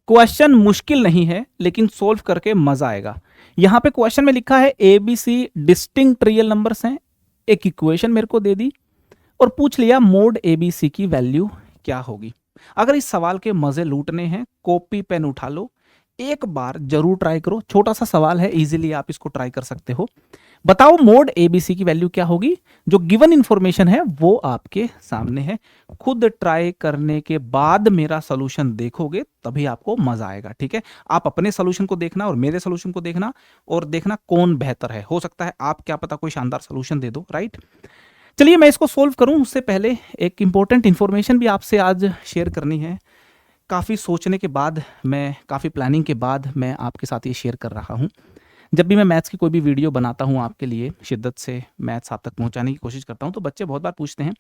Question मुश्किल नहीं है लेकिन सोल्व करके मजा आएगा। यहां पे क्वेश्चन में लिखा है A B C distinct real numbers हैं, एक इक्वेशन मेरे को दे दी और पूछ लिया मोड ए बी सी की वैल्यू क्या होगी। अगर इस सवाल के मजे लूटने हैं, कॉपी पेन उठा लो, एक बार जरूर ट्राई करो। छोटा सा सवाल है, इजीली आप इसको ट्राई कर सकते हो। बताओ मोड एबीसी की वैल्यू क्या होगी। जो गिवन इंफॉर्मेशन है वो आपके सामने है, खुद ट्राई करने के बाद मेरा सोल्यूशन देखोगे तभी आपको मजा आएगा। ठीक है, आप अपने सोल्यूशन को देखना और मेरे सोल्यूशन को देखना और देखना कौन बेहतर है। हो सकता है आप क्या पता कोई शानदार सोल्यूशन दे दो, राइट। चलिए मैं इसको सोल्व करूं उससे पहले एक इंपॉर्टेंट इंफॉर्मेशन भी आपसे आज शेयर करनी है। काफ़ी सोचने के बाद, मैं काफ़ी प्लानिंग के बाद मैं आपके साथ ये शेयर कर रहा हूँ। जब भी मैं मैथ्स की कोई भी वीडियो बनाता हूँ आपके लिए, शिद्दत से मैथ्स आप तक पहुँचाने की कोशिश करता हूँ, तो बच्चे बहुत बार पूछते हैं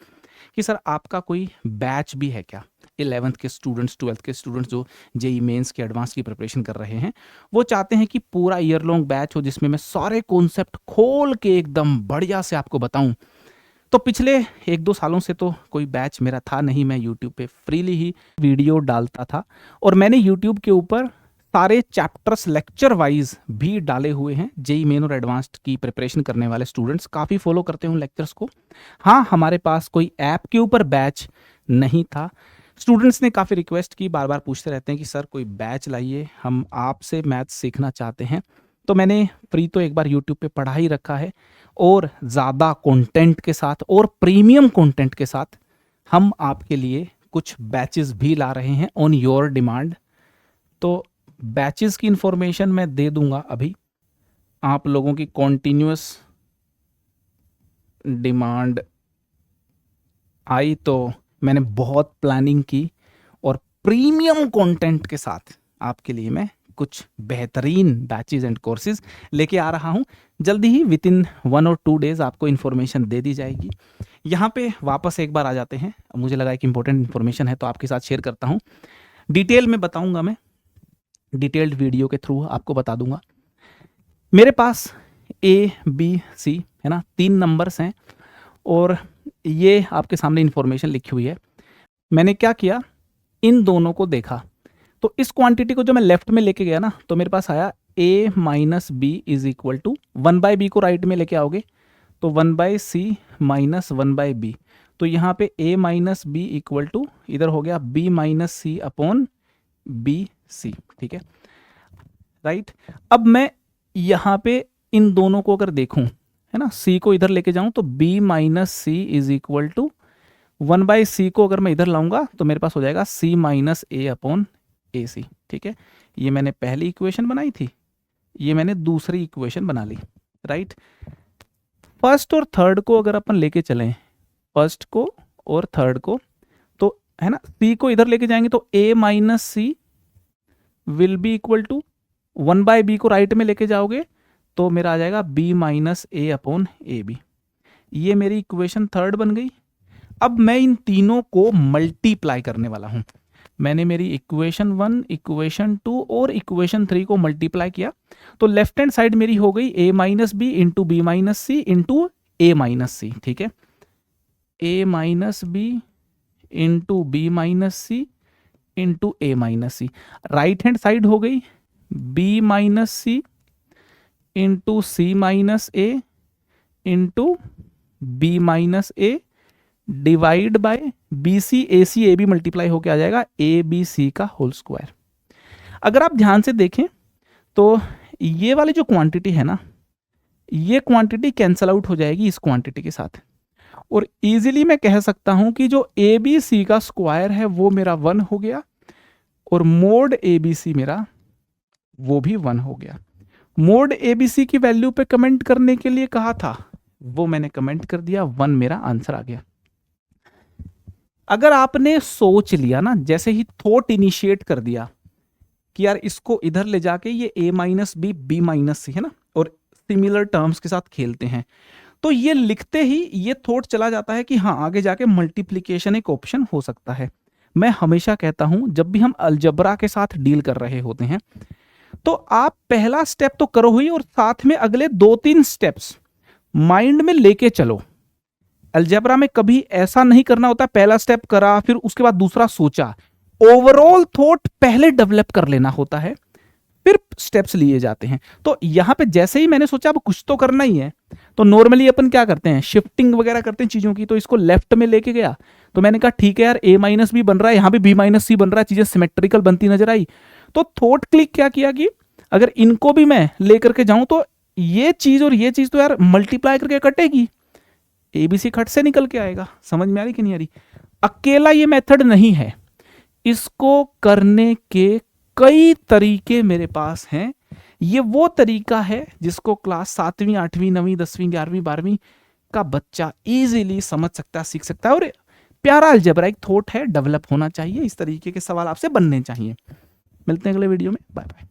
कि सर आपका कोई बैच भी है क्या। 11th के स्टूडेंट्स, 12th के स्टूडेंट्स जो जेई मेंस के एडवांस की प्रिपरेशन कर रहे हैं, वो चाहते हैं कि पूरा ईयर लॉन्ग बैच हो जिसमें मैं सारे कॉन्सेप्ट खोल के एकदम बढ़िया से आपको बताऊं। तो पिछले 1-2 सालों से तो कोई बैच मेरा था नहीं, मैं यूट्यूब पे फ्रीली ही वीडियो डालता था और मैंने यूट्यूब के ऊपर सारे चैप्टर्स लेक्चर वाइज भी डाले हुए हैं। जेई मेन और एडवांस्ड की प्रिपरेशन करने वाले स्टूडेंट्स काफ़ी फॉलो करते हैं उन लेक्चर्स को। हाँ, हमारे पास कोई ऐप के ऊपर बैच नहीं था। स्टूडेंट्स ने काफ़ी रिक्वेस्ट की, बार बार पूछते रहते हैं कि सर कोई बैच लाइए, हम आपसे मैथ्स सीखना चाहते हैं। तो मैंने फ्री तो एक बार यूट्यूब पे पढ़ा ही रखा है और ज़्यादा कंटेंट के साथ और प्रीमियम कंटेंट के साथ हम आपके लिए कुछ बैचेस भी ला रहे हैं ऑन योर डिमांड। तो बैचेस की इंफॉर्मेशन मैं दे दूंगा अभी। आप लोगों की कॉन्टिन्यूस डिमांड आई तो मैंने बहुत प्लानिंग की और प्रीमियम कंटेंट के साथ आपके लिए मैं कुछ बेहतरीन बैचेस एंड कोर्सेज लेके आ रहा हूं। जल्दी ही विद इन 1 और 2 डेज आपको इन्फॉर्मेशन दे दी जाएगी। यहाँ पे वापस एक बार आ जाते हैं, मुझे लगा एक इंपॉर्टेंट इन्फॉर्मेशन है तो आपके साथ शेयर करता हूँ। डिटेल में बताऊंगा, मैं डिटेल्ड वीडियो के थ्रू आपको बता दूंगा। मेरे पास ए बी सी है ना, 3 नंबर्स हैं और ये आपके सामने इंफॉर्मेशन लिखी हुई है। मैंने क्या किया, इन दोनों को देखा तो इस क्वांटिटी को जो मैं लेफ्ट में लेके गया ना, तो मेरे पास आया a minus B is equal to 1/b को राइट में लेके आओगे तो 1/c माइनस 1/b। तो यहाँ पे a minus B equal to इधर हो गया b minus C upon B C. ठीक है, राइट। अब मैं यहाँ पे इन दोनों को अगर देखूं, है ना, c को इधर लेके जाऊं तो b minus C is equal to 1/c को अगर मैं इधर लाऊंगा तो मेरे पास हो जाएगा c माइनस ए अपॉन ए सी। ठीक है, ये मैंने पहली इक्वेशन बनाई थी, ये मैंने दूसरी इक्वेशन बना ली, राइट। फर्स्ट और थर्ड को अगर अपन लेके चलें, फर्स्ट को और थर्ड को, तो है ना, c को इधर लेके जाएंगे तो a minus C will be equal to 1/b को राइट में लेके जाओगे तो मेरा आ जाएगा b minus A upon A B. ये मेरी इक्वेशन थर्ड बन गई। अब मैं इन तीनों को मल्टीप्लाई करने वाला हूं। मैंने मेरी इक्वेशन 1, इक्वेशन 2 और इक्वेशन 3 को मल्टीप्लाई किया तो लेफ्ट हैंड साइड मेरी हो गई a minus b into b minus c into a minus c. ठीक है, a minus b into b minus c into a minus c. Right hand side हो गई b minus c into c minus a into b minus a divide by b c a c a b multiply होके आ जाएगा ए B सी का whole square. अगर आप ध्यान से देखें तो ये वाली जो क्वांटिटी है ना, ये क्वांटिटी कैंसल आउट हो जाएगी इस क्वांटिटी के साथ और इजीली मैं कह सकता हूं कि जो ए बी सी का स्क्वायर है वो मेरा 1 हो गया और मोड ए बी सी मेरा वो भी 1 हो गया। मोड ए बी सी की वैल्यू पे कमेंट करने के लिए कहा था, वो मैंने कमेंट कर दिया, 1 मेरा आंसर आ गया। अगर आपने सोच लिया ना, जैसे ही थॉट इनिशिएट कर दिया कि यार इसको इधर ले जाके ये a minus b b minus c है ना और सिमिलर टर्म्स के साथ खेलते हैं, तो ये लिखते ही ये थॉट चला जाता है कि हाँ आगे जाके मल्टीप्लिकेशन एक ऑप्शन हो सकता है। मैं हमेशा कहता हूं जब भी हम अलजबरा के साथ डील कर रहे होते हैं तो आप पहला स्टेप तो करो ही और साथ में अगले 2-3 स्टेप्स माइंड में लेके चलो। अलजेब्रा में कभी ऐसा नहीं करना होता पहला स्टेप करा फिर उसके बाद दूसरा सोचा, ओवरऑल थॉट पहले डेवलप कर लेना होता है, फिर स्टेप्स लिए जाते हैं। तो यहां पे जैसे ही मैंने सोचा अब कुछ तो करना ही है, तो नॉर्मली अपन क्या करते हैं, शिफ्टिंग वगैरह करते हैं चीजों की। तो इसको लेफ्ट में लेके गया, तो मैंने कहा ठीक है यार, ए माइनस भी बन रहा है, यहां भी बी माइनस सी बन रहा है, चीजें सिमेट्रिकल बनती नजर आई। तो थॉट क्लिक क्या किया कि अगर इनको भी मैं लेकर के जाऊं तो ये चीज और ये चीज तो यार मल्टीप्लाई करके कटेगी, एबीसी खट से निकल के आएगा। समझ में आ रही कि नहीं आ रही? अकेला ये मेथड नहीं है, इसको करने के कई तरीके मेरे पास हैं। ये वो तरीका है जिसको क्लास 7वीं 8वीं 9वीं 10वीं 11वीं 12वीं का बच्चा इजीली समझ सकता है, सीख सकता है, और प्यारा अलजेब्राइक थॉट है, डेवलप होना चाहिए। इस तरीके के सवाल आपसे बनने चाहिए। मिलते हैं अगले वीडियो में, बाय बाय।